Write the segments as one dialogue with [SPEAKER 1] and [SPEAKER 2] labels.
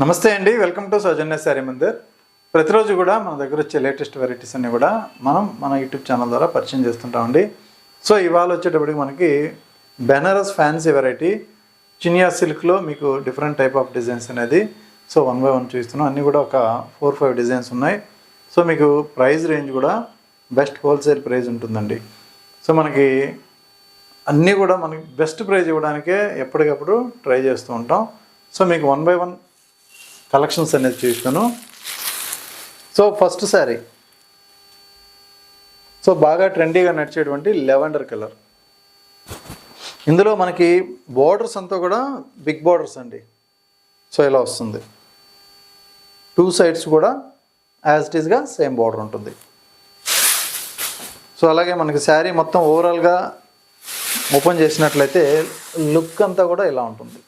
[SPEAKER 1] నమస్తే అండి, welcome to సౌజన్య శారీ మందిర్. ప్రతిరోజు కూడా మన దగ్గర వచ్చే లేటెస్ట్ వెరైటీస్ అన్నీ కూడా మన యూట్యూబ్ ఛానల్ ద్వారా పరిచయం చేస్తుంటామండి. సో ఇవాళ వచ్చేటప్పటికి మనకి బెనారస్ ఫ్యాన్సీ వెరైటీ చినియా సిల్క్లో మీకు డిఫరెంట్ టైప్ ఆఫ్ డిజైన్స్ అనేది సో 1 by 1 చూస్తున్నాం. అన్నీ కూడా ఒక 4-5 డిజైన్స్ ఉన్నాయి. సో మీకు ప్రైస్ రేంజ్ కూడా బెస్ట్ హోల్సేల్ ప్రైస్ ఉంటుందండి. సో మనకి అన్నీ కూడా మనకి బెస్ట్ ప్రైస్ ఇవ్వడానికే ఎప్పటికప్పుడు ట్రై చేస్తూ ఉంటాం. సో మీకు 1 by 1 కలెక్షన్స్ అనేది చూస్తాను. సో ఫస్ట్ శారీ సో బాగా ట్రెండీగా నడిచేటువంటి లెవెండర్ కలర్. ఇందులో మనకి బోర్డర్స్ అంతా కూడా బిగ్ బోర్డర్స్ అండి. సో ఇలా వస్తుంది, 2 sides కూడా యాజ్ ఇట్ ఈస్గా సేమ్ బోర్డర్ ఉంటుంది. సో అలాగే మనకి శారీ మొత్తం ఓవరాల్గా ఓపెన్ చేసినట్లయితే లుక్ అంతా కూడా ఇలా ఉంటుంది.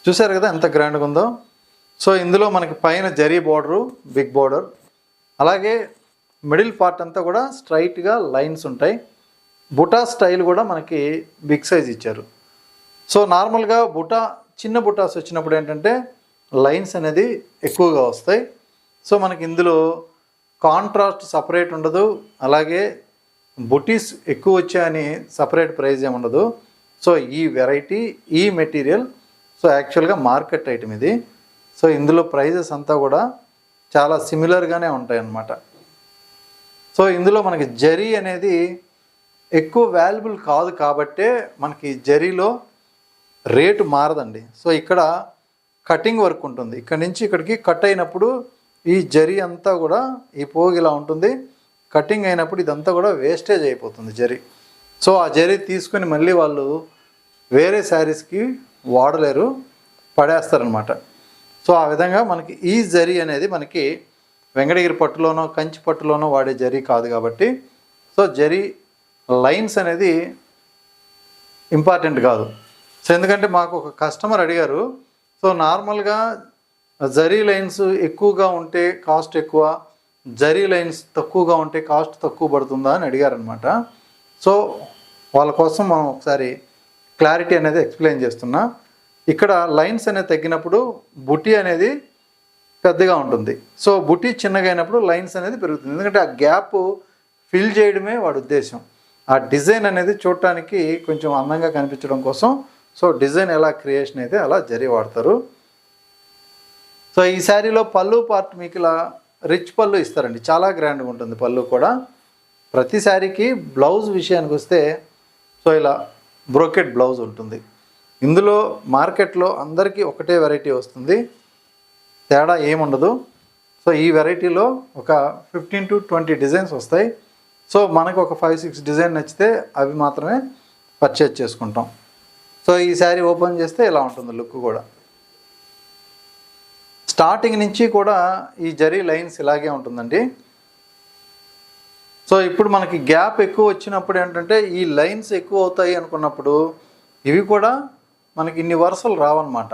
[SPEAKER 1] చూసారు కదా ఎంత గ్రాండ్గా ఉందో. సో ఇందులో మనకి పైన జరీ బోర్డరు, బిగ్ బోర్డర్, అలాగే మిడిల్ పార్ట్ అంతా కూడా స్ట్రైట్గా లైన్స్ ఉంటాయి. బుటా స్టైల్ కూడా మనకి బిగ్ సైజ్ ఇచ్చారు. సో నార్మల్గా చిన్న బుటాస్ వచ్చినప్పుడు ఏంటంటే లైన్స్ అనేది ఎక్కువగా వస్తాయి. సో మనకి ఇందులో కాంట్రాస్ట్ సపరేట్ ఉండదు, అలాగే బుటీస్ ఎక్కువ వచ్చాయని సపరేట్ ప్రైజ్ ఏమి ఉండదు. సో ఈ వెరైటీ, ఈ మెటీరియల్ సో యాక్చువల్గా మార్కెట్ ఐటమ్ ఇది. సో ఇందులో ప్రైజెస్ అంతా కూడా చాలా సిమిలర్గానే ఉంటాయి అన్నమాట. సో ఇందులో మనకి జరీ అనేది ఎక్కువ వాల్యుబుల్ కాదు కాబట్టే మనకి జరీలో రేటు మారదండి. సో ఇక్కడ కటింగ్ వర్క్ ఉంటుంది, ఇక్కడ నుంచి ఇక్కడికి కట్ అయినప్పుడు ఈ జరీ అంతా కూడా ఈ పోగు ఇలా ఉంటుంది. కటింగ్ అయినప్పుడు ఇదంతా కూడా వేస్టేజ్ అయిపోతుంది జరీ. సో ఆ జరీ తీసుకొని మళ్ళీ వాళ్ళు వేరే శారీస్కి వాడలేరు, పడేస్తారనమాట. సో ఆ విధంగా మనకి ఈ జరీ అనేది మనకి వెంకటగిరి పట్టులోనో కంచి పట్టులోనో వాడే జరీ కాదు కాబట్టి సో జరీ లైన్స్ అనేది ఇంపార్టెంట్ కాదు. సో ఎందుకంటే మాకు ఒక కస్టమర్ అడిగారు, సో నార్మల్గా జరీ లైన్స్ ఎక్కువగా ఉంటే కాస్ట్ ఎక్కువ, జరీ లైన్స్ తక్కువగా ఉంటే కాస్ట్ తక్కువ పడుతుందా అని అడిగారనమాట. సో వాళ్ళ కోసం మనం ఒకసారి క్లారిటీ అనేది ఎక్స్ప్లెయిన్ చేస్తున్నా. ఇక్కడ లైన్స్ అనేది తగ్గినప్పుడు బుటీ అనేది పెద్దగా ఉంటుంది. సో బుటీ చిన్నగా అయినప్పుడు లైన్స్ అనేది పెరుగుతుంది. ఎందుకంటే ఆ గ్యాప్ ఫిల్ చేయడమే వాడి ఉద్దేశం. ఆ డిజైన్ అనేది చూడటానికి కొంచెం అందంగా కనిపించడం కోసం సో డిజైన్ ఎలా క్రియేషన్ అయితే అలా జరీ వాడతారు. సో ఈ శారీలో పళ్ళు పార్ట్ మీకు ఇలా రిచ్ పళ్ళు ఇస్తారండి, చాలా గ్రాండ్గా ఉంటుంది పళ్ళు కూడా. ప్రతి శారీకి బ్లౌజ్ విషయానికి వస్తే సో ఇలా బ్రోకెట్ బ్లౌజ్ ఉంటుంది. ఇందులో మార్కెట్లో అందరికీ ఒకటే వెరైటీ వస్తుంది, తేడా ఏముండదు. సో ఈ వెరైటీలో ఒక 15 to 20 డిజైన్స్ వస్తాయి. సో మనకు ఒక 5-6 డిజైన్ నచ్చితే అవి మాత్రమే పర్చేజ్ చేసుకుంటాం. సో ఈ శారీ ఓపెన్ చేస్తే ఇలా ఉంటుంది లుక్ కూడా. స్టార్టింగ్ నుంచి కూడా ఈ జరీ లైన్స్ ఇలాగే ఉంటుందండి. సో ఇప్పుడు మనకి గ్యాప్ ఎక్కువ వచ్చినప్పుడు ఏంటంటే ఈ లైన్స్ ఎక్కువ అవుతాయి అనుకున్నప్పుడు ఇవి కూడా మనకి ఇన్ని వరుసలు రావన్నమాట.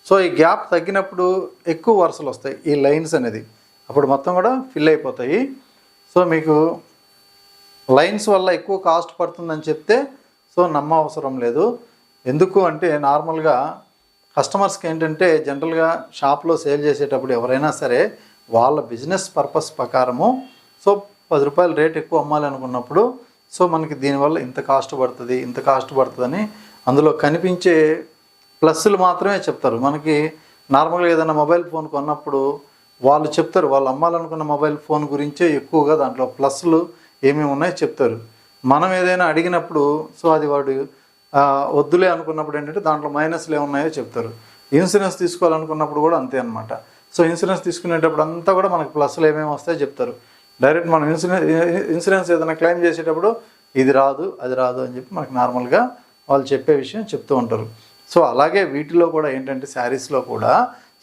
[SPEAKER 1] సో ఈ గ్యాప్ తగ్గినప్పుడు ఎక్కువ వరుసలు వస్తాయి ఈ లైన్స్ అనేది, అప్పుడు మొత్తం కూడా ఫిల్ అయిపోతాయి. సో మీకు లైన్స్ వల్ల ఎక్కువ కాస్ట్ పడుతుందని చెప్తే సో అవసరం లేదు. ఎందుకు అంటే నార్మల్గా కస్టమర్స్కి ఏంటంటే జనరల్గా షాప్లో సేల్ చేసేటప్పుడు ఎవరైనా సరే వాళ్ళ బిజినెస్ పర్పస్ ప్రకారము సో 10 రూపాయలు రేట్ ఎక్కువ అమ్మాలి అనుకున్నప్పుడు సో మనకి దీనివల్ల ఇంత కాస్ట్ పడుతుందని అందులో కనిపించే ప్లస్లు మాత్రమే చెప్తారు. మనకి నార్మల్గా ఏదైనా మొబైల్ ఫోన్ కొన్నప్పుడు వాళ్ళు చెప్తారు, వాళ్ళు అమ్మాలనుకున్న మొబైల్ ఫోన్ గురించే ఎక్కువగా దాంట్లో ప్లస్లు ఏమేమి ఉన్నాయో చెప్తారు. మనం ఏదైనా అడిగినప్పుడు సో అది వాడు వద్దులే అనుకున్నప్పుడు ఏంటంటే దాంట్లో మైనస్లు ఏమున్నాయో చెప్తారు. ఇన్సూరెన్స్ తీసుకోవాలనుకున్నప్పుడు కూడా అంతే అనమాట. సో ఇన్సూరెన్స్ తీసుకునేటప్పుడు అంతా కూడా మనకి ప్లస్లు ఏమేమి వస్తాయో చెప్తారు. డైరెక్ట్ మనం ఇన్సూరెన్స్ ఏదైనా క్లెయిమ్ చేసేటప్పుడు ఇది రాదు అది రాదు అని చెప్పి మనకి నార్మల్గా వాళ్ళు చెప్పే విషయం చెప్తూ ఉంటారు. సో అలాగే వీటిలో కూడా ఏంటంటే శారీస్లో కూడా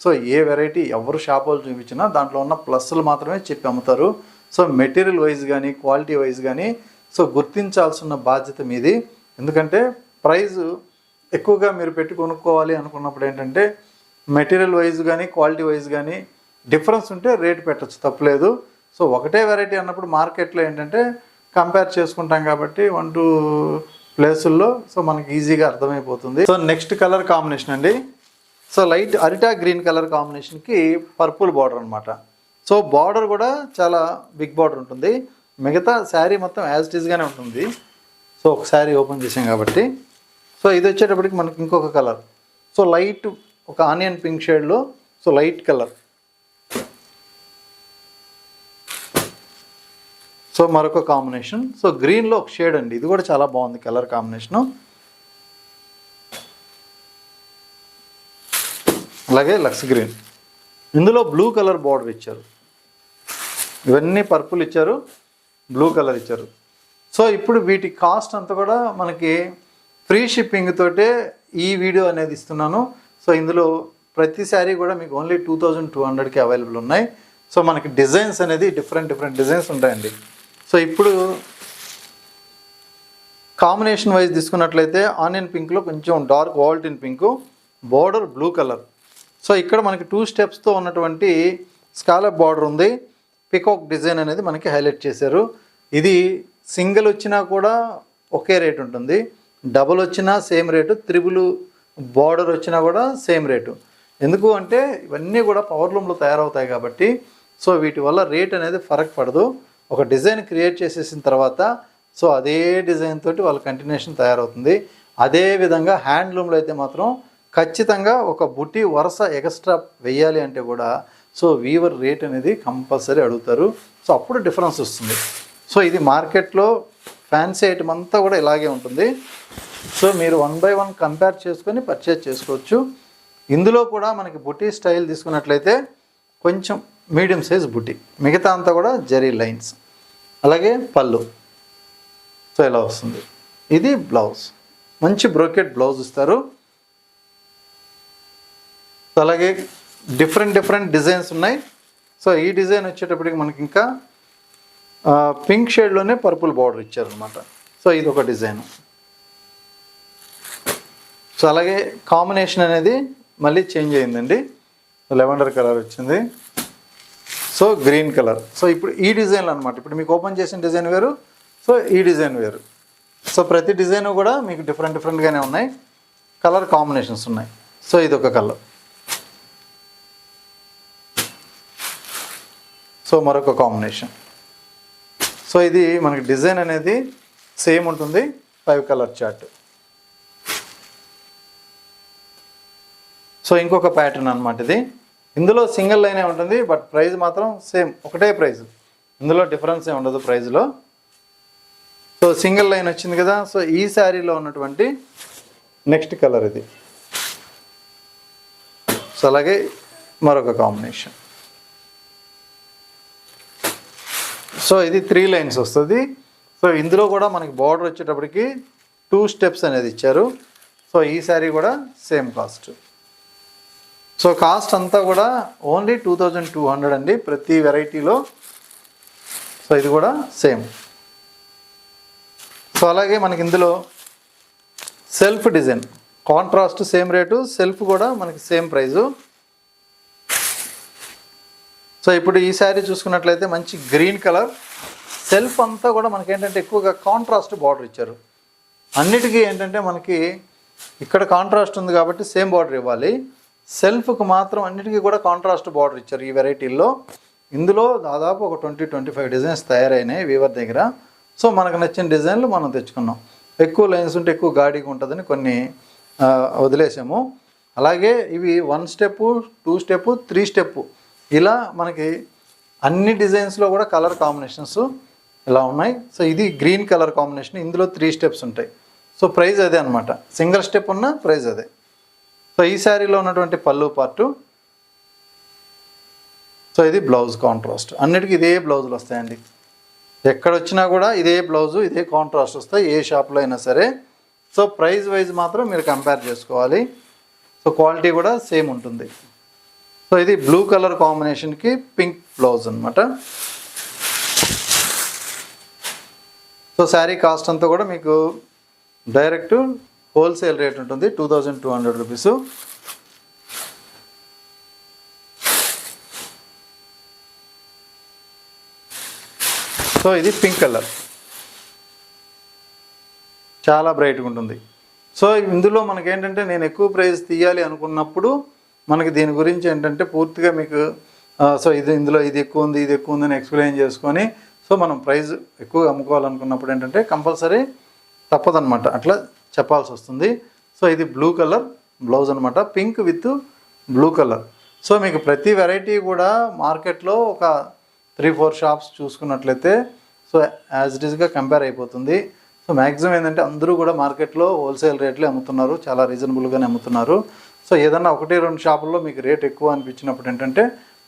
[SPEAKER 1] సో ఏ వెరైటీ ఎవరు షాప్ వాళ్ళు చూపించినా దాంట్లో ఉన్న ప్లస్లు మాత్రమే చెప్పి అమ్ముతారు. సో మెటీరియల్ వైజ్ కానీ క్వాలిటీ వైజ్ కానీ సో గుర్తించాల్సిన బాధ్యత మీది. ఎందుకంటే ప్రైస్ ఎక్కువగా మీరు పెట్టి కొనుక్కోవాలి అనుకున్నప్పుడు ఏంటంటే మెటీరియల్ వైజ్ కానీ క్వాలిటీ వైజ్ కానీ డిఫరెన్స్ ఉంటే రేటు పెట్టచ్చు, తప్పలేదు. సో ఒకటే వెరైటీ అన్నప్పుడు మార్కెట్లో ఏంటంటే కంపేర్ చేసుకుంటాం కాబట్టి 1 to ప్లేసుల్లో సో మనకి ఈజీగా అర్థమైపోతుంది. సో నెక్స్ట్ కలర్ కాంబినేషన్ అండి. సో లైట్ అరిటా గ్రీన్ కలర్ కాంబినేషన్కి పర్పుల్ బార్డర్ అనమాట. సో బార్డర్ కూడా చాలా బిగ్ బార్డర్ ఉంటుంది. మిగతా శారీ మొత్తం యాజ్ ఇట్ ఈస్గానే ఉంటుంది. సో ఒక శారీ ఓపెన్ చేసాం కాబట్టి. సో ఇది వచ్చేటప్పటికి మనకి ఇంకొక కలర్. సో లైట్ ఒక ఆనియన్ పింక్ షేడ్లో సో లైట్ కలర్. సో మరొక కాంబినేషన్. సో గ్రీన్లో ఒక షేడ్ అండి. ఇది కూడా చాలా బాగుంది కలర్ కాంబినేషను. అలాగే లక్స్ గ్రీన్. ఇందులో బ్లూ కలర్ బార్డర్ ఇచ్చారు. ఇవన్నీ పర్పుల్ ఇచ్చారు, బ్లూ కలర్ ఇచ్చారు. సో ఇప్పుడు వీటి కాస్ట్ అంతా కూడా మనకి ఫ్రీ షిప్పింగ్ తోటే ఈ వీడియో అనేది ఇస్తున్నాను. సో ఇందులో ప్రతి శారీ కూడా మీకు ఓన్లీ 2200కి అవైలబుల్ ఉన్నాయి. సో మనకి డిజైన్స్ అనేది డిఫరెంట్ డిజైన్స్ ఉంటాయండి. సో ఇప్పుడు కాంబినేషన్ వైజ్ తీసుకున్నట్లయితే ఆనియన్ పింక్లో కొంచెం డార్క్ వాల్టిన్ pink, border blue colour. So ఇక్కడ మనకి 2 స్టెప్స్తో ఉన్నటువంటి స్కాలప్ బార్డర్ ఉంది. పికాక్ డిజైన్ అనేది మనకి హైలైట్ చేశారు. ఇది సింగిల్ వచ్చినా కూడా ఒకే రేట్ ఉంటుంది, డబుల్ వచ్చినా సేమ్ రేటు, త్రిబుల్ బార్డర్ వచ్చినా కూడా సేమ్ రేటు. ఎందుకు అంటే ఇవన్నీ కూడా పవర్ లూమ్లో తయారవుతాయి కాబట్టి సో వీటి వల్ల రేట్ అనేది ఫరక్ పడదు. ఒక డిజైన్ క్రియేట్ చేసేసిన తర్వాత సో అదే డిజైన్ తోటి వాళ్ళ కంటిన్యూషన్ తయారవుతుంది. అదే విధంగా హ్యాండ్లూమ్లో అయితే మాత్రం ఖచ్చితంగా ఒక బుట్టి వరుస ఎక్స్ట్రా వెయ్యాలి అంటే కూడా సో వీవర్ రేట్ అనేది కంపల్సరీ అడుగుతారు. సో అప్పుడు డిఫరెన్స్ వస్తుంది. సో ఇది మార్కెట్లో ఫ్యాన్సీ ఐటమ్ అంతా కూడా ఇలాగే ఉంటుంది. సో మీరు 1 by 1 కంపేర్ చేసుకొని పర్చేజ్ చేసుకోవచ్చు. ఇందులో కూడా మనకి బుటీ స్టైల్ తీసుకున్నట్లయితే కొంచెం మీడియం సైజ్ బుటీ, మిగతా అంతా కూడా జరీ లైన్స్. అలాగే పళ్ళు సో ఇలా వస్తుంది. ఇది బ్లౌజ్, మంచి బ్రోకెట్ బ్లౌజ్ ఇస్తారు. అలాగే డిఫరెంట్ డిజైన్స్ ఉన్నాయి. సో ఈ డిజైన్ వచ్చేటప్పటికి మనకి ఇంకా పింక్ షేడ్లోనే పర్పుల్ బార్డర్ ఇచ్చారనమాట. సో ఇది ఒక డిజైన్. సో అలాగే కాంబినేషన్ అనేది మళ్ళీ చేంజ్ అయిందండి. లెవెండర్ కలర్ వచ్చింది, సో గ్రీన్ కలర్. సో ఇప్పుడు ఈ డిజైన్లు అనమాట. ఇప్పుడు మీకు ఓపెన్ చేసిన డిజైన్ వేరు, సో ఈ డిజైన్ వేరు. సో ప్రతి డిజైన్ కూడా మీకు డిఫరెంట్గానే ఉన్నాయి. కలర్ కాంబినేషన్స్ ఉన్నాయి. సో ఇది ఒక కలర్. సో మరొక కాంబినేషన్. సో ఇది మనకి డిజైన్ అనేది సేమ్ ఉంటుంది, 5 కలర్ చార్ట్. సో ఇంకొక ప్యాటర్న్ అనమాట ఇది. ఇందులో సింగిల్ లైనే ఉంటుంది, బట్ ప్రైస్ మాత్రం సేమ్, ఒకటే ప్రైస్. ఇందులో డిఫరెన్స్ ఏమి ఉండదు ప్రైస్లో. సో సింగిల్ లైన్ వచ్చింది కదా. సో ఈ శారీలో ఉన్నటువంటి నెక్స్ట్ కలర్ ఇది. సో అలాగే మరొక కాంబినేషన్. సో ఇది 3 లైన్స్ వస్తుంది. సో ఇందులో కూడా మనకి బార్డర్ వచ్చేటప్పటికి 2 స్టెప్స్ అనేది ఇచ్చారు. సో ఈ శారీ కూడా సేమ్ కాస్ట్. సో కాస్ట్ అంతా కూడా ఓన్లీ 2200 అండి ప్రతి వెరైటీలో. సో ఇది కూడా సేమ్. సో అలాగే మనకి ఇందులో self design, contrast same rate, self కూడా మనకి సేమ్ ప్రైజు. సో ఇప్పుడు ఈ శారీ చూసుకున్నట్లయితే మంచి గ్రీన్ కలర్. సెల్ఫ్ అంతా కూడా మనకి ఏంటంటే ఎక్కువగా కాంట్రాస్ట్ బార్డర్ ఇచ్చారు. అన్నిటికీ ఏంటంటే మనకి ఇక్కడ కాంట్రాస్ట్ ఉంది కాబట్టి సేమ్ బార్డర్ ఇవ్వాలి. సెల్ఫ్కి మాత్రం అన్నిటికీ కూడా కాంట్రాస్ట్ బార్డర్ ఇచ్చారు ఈ వెరైటీల్లో. ఇందులో దాదాపు ఒక 20-25 డిజైన్స్ తయారైనాయి వీవర్ దగ్గర. సో మనకు నచ్చిన డిజైన్లు మనం తెచ్చుకున్నాం. ఎక్కువ లైన్స్ ఉంటే ఎక్కువ గాడిగా ఉంటుందని కొన్ని వదిలేసాము. అలాగే ఇవి 1 స్టెప్పు, 2 స్టెప్పు, 3 స్టెప్పు ఇలా మనకి అన్ని డిజైన్స్లో కూడా కలర్ కాంబినేషన్స్ ఇలా ఉన్నాయి. సో ఇది గ్రీన్ కలర్ కాంబినేషన్. ఇందులో 3 స్టెప్స్ ఉంటాయి. సో ప్రైస్ అదే అనమాట, సింగిల్ స్టెప్ ఉన్న ప్రైస్ అదే. సో ఈ శారీలో ఉన్నటువంటి పళ్ళు పార్టు. సో ఇది బ్లౌజ్ కాంట్రాస్ట్. అన్నిటికీ ఇదే బ్లౌజులు వస్తాయండి. ఎక్కడ వచ్చినా కూడా ఇదే బ్లౌజు, ఇదే కాంట్రాస్ట్ వస్తాయి ఏ షాప్లో అయినా సరే. సో ప్రైస్ వైజ్ మాత్రం మీరు కంపేర్ చేసుకోవాలి. సో క్వాలిటీ కూడా సేమ్ ఉంటుంది. సో ఇది బ్లూ కలర్ కాంబినేషన్కి పింక్ బ్లౌజ్ అనమాట. సో శారీ కాస్ట్ అంతా కూడా మీకు డైరెక్ట్ హోల్సేల్ రేట్ ఉంటుంది 2200 రూపీస్. సో ఇది పింక్ కలర్. చాలా బ్రైట్గా ఉంటుంది. సో ఇందులో మనకేంటంటే నేను ఎక్కువ ప్రైస్ తీయాలి అనుకున్నప్పుడు మనకి దీని గురించి ఏంటంటే పూర్తిగా మీకు సో ఇందులో ఇది ఎక్కువ ఉంది, ఇది ఎక్కువ ఉందని ఎక్స్ప్లెయిన్ చేసుకొని సో మనం ప్రైస్ ఎక్కువ అమ్ముకోవాలనుకున్నప్పుడు ఏంటంటే కంపల్సరీ తప్పదనమాట, అట్లా చెప్పాల్సి వస్తుంది. సో ఇది బ్లూ కలర్ బ్లౌజ్ అనమాట, pink with blue colour. So మీకు ప్రతి వెరైటీ కూడా మార్కెట్లో ఒక 3-4 షాప్స్ చూసుకున్నట్లయితే సో యాజ్ ఇట్ ఈస్గా కంపేర్ అయిపోతుంది. సో మ్యాక్సిమం ఏంటంటే అందరూ కూడా మార్కెట్లో హోల్సేల్ రేట్లే అమ్ముతున్నారు, చాలా రీజనబుల్గానే అమ్ముతున్నారు. సో ఏదన్నా 1-2 షాపుల్లో మీకు రేట్ ఎక్కువ అనిపించినప్పుడు ఏంటంటే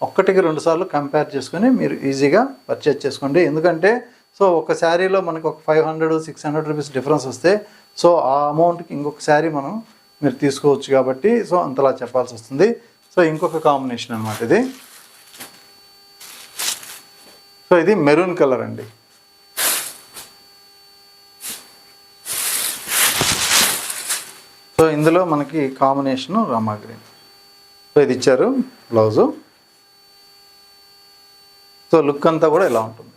[SPEAKER 1] 1-2 సార్లు కంపేర్ చేసుకొని మీరు ఈజీగా పర్చేజ్ చేసుకోండి. ఎందుకంటే సో ఒక శారీలో మనకు ఒక 500-600 రూపీస్ డిఫరెన్స్ వస్తే సో ఆ అమౌంట్కి ఇంకొక శారీ మీరు తీసుకోవచ్చు కాబట్టి సో అంతలా చెప్పాల్సి వస్తుంది. సో ఇంకొక కాంబినేషన్ అనమాట ఇది. సో ఇది మెరూన్ కలర్ అండి. సో ఇందులో మనకి కాంబినేషను రామా గ్రీన్. సో ఇది ఇచ్చారు బ్లౌజు. సో లుక్ అంతా కూడా ఇలా ఉంటుంది.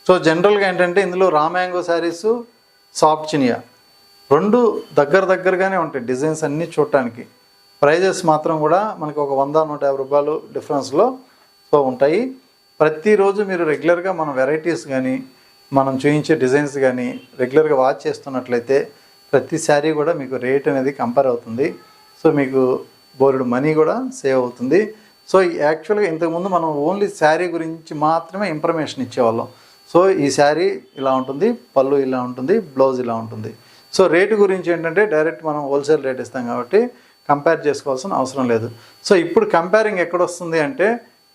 [SPEAKER 1] సో జనరల్గా ఏంటంటే ఇందులో raw mango saris, soft Chiniya రెండు దగ్గరగానే ఉంటాయి డిజైన్స్ అన్నీ చూడటానికి. ప్రైజెస్ మాత్రం కూడా మనకి ఒక 100-150 రూపాయలు డిఫరెన్స్లో సో ఉంటాయి. ప్రతిరోజు మీరు రెగ్యులర్గా మన వెరైటీస్ కానీ మనం చూపించే డిజైన్స్ కానీ రెగ్యులర్గా వాచ్ చేస్తున్నట్లయితే ప్రతి శారీ కూడా మీకు రేట్ అనేది కంపేర్ అవుతుంది. సో మీకు బోలెడు మనీ కూడా సేవ్ అవుతుంది. సో యాక్చువల్గా ఇంతకుముందు మనం ఓన్లీ శారీ గురించి మాత్రమే ఇన్ఫర్మేషన్ ఇచ్చేవాళ్ళం. సో ఈ శారీ ఇలా ఉంటుంది, పళ్ళు ఇలా ఉంటుంది, బ్లౌజ్ ఇలా ఉంటుంది. సో రేటు గురించి ఏంటంటే డైరెక్ట్ మనం హోల్సేల్ రేట్ ఇస్తాం కాబట్టి కంపేర్ చేసుకోవాల్సిన అవసరం లేదు. సో ఇప్పుడు కంపేరింగ్ ఎక్కడ వస్తుంది అంటే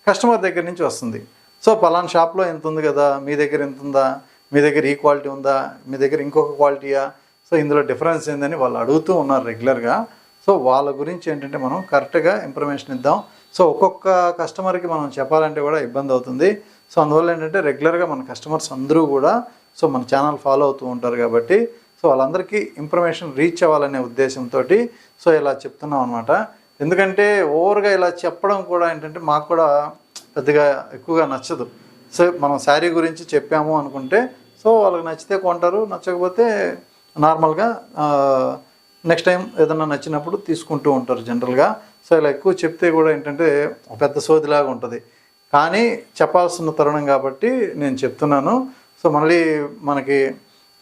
[SPEAKER 1] కస్టమర్ దగ్గర నుంచి వస్తుంది. సో పలానా షాప్లో ఎంత ఉంది కదా, మీ దగ్గర ఎంత ఉందా, మీ దగ్గర ఈ క్వాలిటీ ఉందా, మీ దగ్గర ఇంకొక క్వాలిటీయా, సో ఇందులో డిఫరెన్స్ ఏందని వాళ్ళు అడుగుతూ ఉన్నారు రెగ్యులర్గా. సో వాళ్ళ గురించి ఏంటంటే మనం కరెక్ట్గా ఇన్ఫర్మేషన్ ఇద్దాం. సో ఒక్కొక్క కస్టమర్కి మనం చెప్పాలంటే కూడా ఇబ్బంది అవుతుంది. సో అందువల్ల ఏంటంటే రెగ్యులర్గా మన కస్టమర్స్ అందరూ కూడా సో మన ఛానల్ ఫాలో అవుతూ ఉంటారు కాబట్టి సో వాళ్ళందరికీ ఇన్ఫర్మేషన్ రీచ్ అవ్వాలనే ఉద్దేశంతో సో ఇలా చెప్తున్నాం అనమాట. ఎందుకంటే ఓవర్గా ఇలా చెప్పడం కూడా ఏంటంటే మాకు కూడా పెద్దగా ఎక్కువగా నచ్చదు. సో మనం శారీ గురించి చెప్పాము అనుకుంటే సో వాళ్ళకి నచ్చితే కొంటారు, నచ్చకపోతే నార్మల్గా నెక్స్ట్ టైం ఏదన్నా నచ్చినప్పుడు తీసుకుంటూ ఉంటారు జనరల్గా. సో ఇలా ఎక్కువ చెప్తే కూడా ఏంటంటే ఒక పెద్ద సోదిలాగా ఉంటుంది. కానీ చెప్పాల్సిన తరుణం కాబట్టి నేను చెప్తున్నాను. సో మళ్ళీ మనకి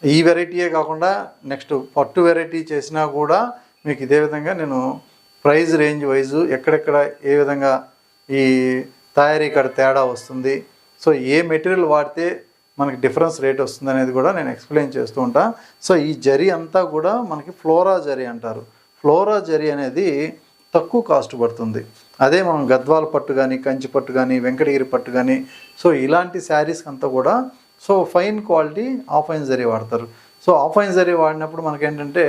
[SPEAKER 1] ఈ వెరైటీయే కాకుండా నెక్స్ట్ పట్టు వెరైటీ చేసినా కూడా మీకు ఇదే విధంగా నేను ప్రైస్ రేంజ్ వైజు ఎక్కడెక్కడ ఏ విధంగా ఈ తయారీ ఇక్కడ తేడా వస్తుంది, సో ఏ మెటీరియల్ వాడితే మనకి డిఫరెన్స్ రేట్ వస్తుంది అనేది కూడా నేను ఎక్స్ప్లెయిన్ చేస్తూ ఉంటా. సో ఈ జరీ అంతా కూడా మనకి ఫ్లోరా జరీ అంటారు. ఫ్లోరా జరీ అనేది తక్కువ కాస్ట్ పడుతుంది. అదే మనం గద్వాల పట్టు కానీ, కంచి పట్టు కానీ, వెంకటగిరి పట్టు కానీ సో ఇలాంటి శారీస్కి అంతా కూడా సో ఫైన్ క్వాలిటీ ఆఫైన్ జరీ వాడతారు. సో ఆఫైన్ జరీ వాడినప్పుడు మనకేంటంటే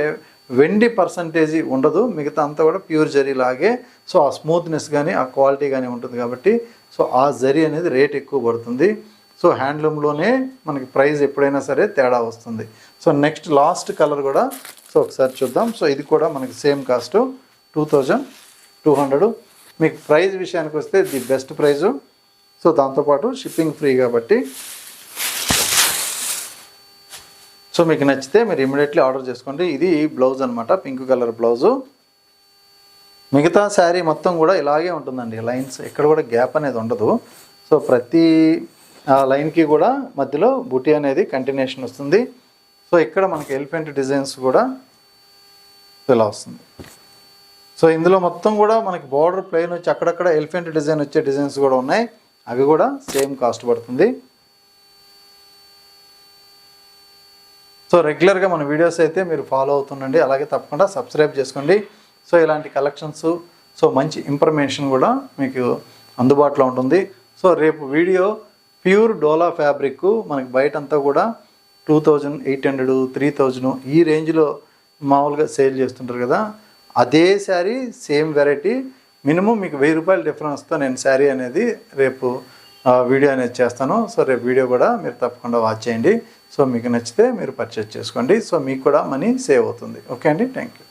[SPEAKER 1] వెండి పర్సంటేజీ ఉండదు, మిగతా అంతా కూడా ప్యూర్ జరీ లాగే. సో ఆ స్మూత్నెస్ కానీ ఆ క్వాలిటీ కానీ ఉంటుంది కాబట్టి సో ఆ జరీ అనేది రేట్ ఎక్కువ పడుతుంది. సో హ్యాండ్లూమ్లోనే మనకి ప్రైస్ ఎప్పుడైనా సరే తేడా వస్తుంది. సో నెక్స్ట్ లాస్ట్ కలర్ కూడా సో ఒకసారి చూద్దాం. సో ఇది కూడా మనకి సేమ్ కాస్ట్ 2200. మీకు ప్రైస్ విషయానికి వస్తే ది బెస్ట్ ప్రైజు. సో దాంతోపాటు షిప్పింగ్ ఫ్రీ కాబట్టి సో మీకు నచ్చితే మీరు ఇమీడియట్లీ ఆర్డర్ చేసుకోండి. ఇది బ్లౌజ్ అనమాట, పింక్ కలర్ బ్లౌజు. మిగతా శారీ మొత్తం కూడా ఇలాగే ఉంటుందండి, లైన్స్ ఎక్కడ కూడా గ్యాప్ అనేది ఉండదు. సో ప్రతి లైన్కి కూడా మధ్యలో బుటీ అనేది కంటిన్యూషన్ వస్తుంది. సో ఇక్కడ మనకి ఎలిఫెంట్ డిజైన్స్ కూడా ఇలా వస్తుంది. సో ఇందులో మొత్తం కూడా మనకి బార్డర్ ప్లెయిన్ వచ్చి అక్కడక్కడ ఎలిఫెంట్ డిజైన్ వచ్చే డిజైన్స్ కూడా ఉన్నాయి, అవి కూడా సేమ్ కాస్ట్ పడుతుంది. సో రెగ్యులర్గా మన వీడియోస్ అయితే మీరు ఫాలో అవుతుండండి, అలాగే తప్పకుండా సబ్స్క్రైబ్ చేసుకోండి. సో ఇలాంటి కలెక్షన్స్ సో మంచి ఇన్ఫర్మేషన్ కూడా మీకు అందుబాటులో ఉంటుంది. సో రేపు వీడియో ప్యూర్ డోలా ఫ్యాబ్రిక్ మనకి బయట అంతా కూడా 2800, 3000 ఈ రేంజ్లో మామూలుగా సేల్ చేస్తుంటారు కదా, అదే శారీ సేమ్ వెరైటీ మినిమం మీకు 1000 రూపాయల డిఫరెన్స్తో నేను శారీ అనేది రేపు వీడియో అనేది చేస్తాను. సో రేపు వీడియో కూడా మీరు తప్పకుండా వాచ్ చేయండి. సో మీకు నచ్చితే మీరు పర్చేస్ చేసుకోండి. సో మీకు కూడా మనీ సేవ్ అవుతుంది. ఓకే అండి, థ్యాంక్ యూ.